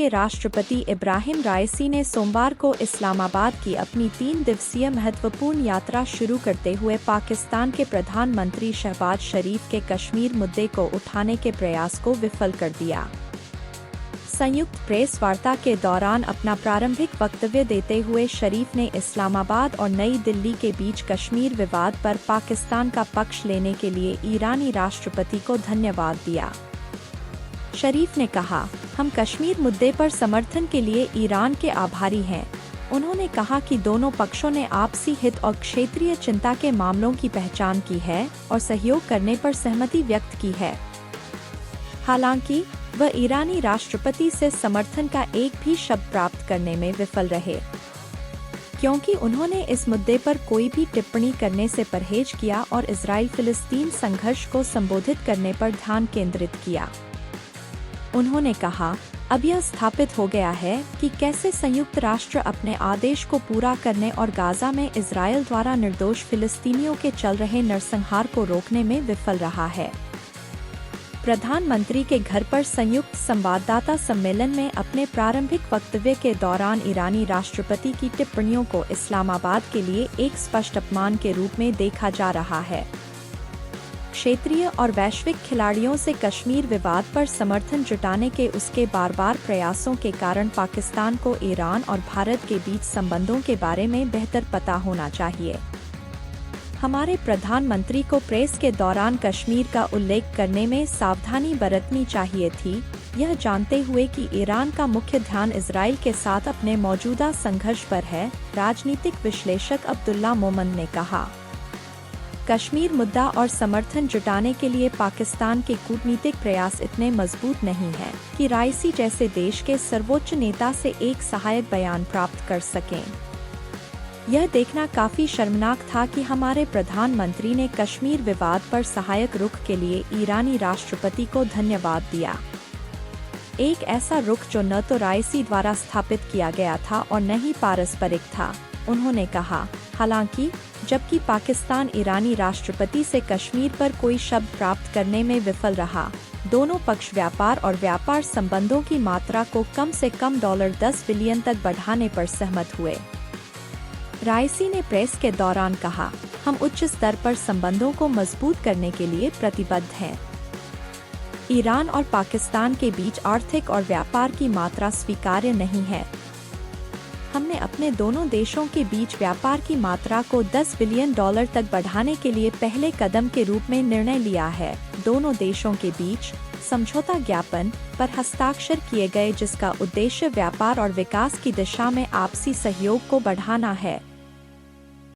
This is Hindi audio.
के राष्ट्रपति इब्राहिम राइसी ने सोमवार को इस्लामाबाद की अपनी 3 दिवसीय महत्वपूर्ण यात्रा शुरू करते हुए पाकिस्तान के प्रधानमंत्री शहबाज शरीफ के कश्मीर मुद्दे को उठाने के प्रयास को विफल कर दिया। संयुक्त प्रेस वार्ता के दौरान अपना प्रारंभिक वक्तव्य देते हुए शरीफ ने इस्लामाबाद और नई दिल्ली के बीच कश्मीर विवाद पर पाकिस्तान का पक्ष लेने के लिए ईरानी राष्ट्रपति को धन्यवाद दिया। शरीफ ने कहा, हम कश्मीर मुद्दे पर समर्थन के लिए ईरान के आभारी हैं। उन्होंने कहा कि दोनों पक्षों ने आपसी हित और क्षेत्रीय चिंता के मामलों की पहचान की है और सहयोग करने पर सहमति व्यक्त की है। हालांकि वह ईरानी राष्ट्रपति से समर्थन का एक भी शब्द प्राप्त करने में विफल रहे, क्योंकि उन्होंने इस मुद्दे पर कोई भी टिप्पणी करने से परहेज किया और इजराइल-फिलिस्तीन संघर्ष को संबोधित करने पर ध्यान केंद्रित किया। उन्होंने कहा, अब यह स्थापित हो गया है कि कैसे संयुक्त राष्ट्र अपने आदेश को पूरा करने और गाजा में इजराइल द्वारा निर्दोष फिलिस्तीनियों के चल रहे नरसंहार को रोकने में विफल रहा है। प्रधानमंत्री के घर पर संयुक्त संवाददाता सम्मेलन में अपने प्रारंभिक वक्तव्य के दौरान ईरानी राष्ट्रपति की टिप्पणियों को इस्लामाबाद के लिए एक स्पष्ट अपमान के रूप में देखा जा रहा है। क्षेत्रीय और वैश्विक खिलाड़ियों से कश्मीर विवाद पर समर्थन जुटाने के उसके बार-बार प्रयासों के कारण पाकिस्तान को ईरान और भारत के बीच संबंधों के बारे में बेहतर पता होना चाहिए। हमारे प्रधानमंत्री को प्रेस के दौरान कश्मीर का उल्लेख करने में सावधानी बरतनी चाहिए थी, यह जानते हुए कि ईरान का मुख्य ध्यान इजराइल के साथ अपने मौजूदा संघर्ष पर है, राजनीतिक विश्लेषक अब्दुल्ला मोमन ने कहा। कश्मीर मुद्दा और समर्थन जुटाने के लिए पाकिस्तान के कूटनीतिक प्रयास इतने मजबूत नहीं हैं कि राइसी जैसे देश के सर्वोच्च नेता से एक सहायक बयान प्राप्त कर सकें। यह देखना काफी शर्मनाक था कि हमारे प्रधानमंत्री ने कश्मीर विवाद पर सहायक रुख के लिए ईरानी राष्ट्रपति को धन्यवाद दिया। एक ऐसा रुख जो न तो राइसी द्वारा स्थापित किया गया था और न ही पारस्परिक था, उन्होंने कहा। हालांकि जबकि पाकिस्तान ईरानी राष्ट्रपति से कश्मीर पर कोई शब्द प्राप्त करने में विफल रहा, दोनों पक्ष व्यापार और व्यापार संबंधों की मात्रा को कम से कम $10 बिलियन तक बढ़ाने पर सहमत हुए। राइसी ने प्रेस के दौरान कहा, हम उच्च स्तर पर संबंधों को मजबूत करने के लिए प्रतिबद्ध हैं। ईरान और पाकिस्तान के बीच आर्थिक और व्यापार की मात्रा स्वीकार्य नहीं है। हमने अपने दोनों देशों के बीच व्यापार की मात्रा को $10 बिलियन तक बढ़ाने के लिए पहले कदम के रूप में निर्णय लिया है। दोनों देशों के बीच समझौता ज्ञापन पर हस्ताक्षर किए गए, जिसका उद्देश्य व्यापार और विकास की दिशा में आपसी सहयोग को बढ़ाना है।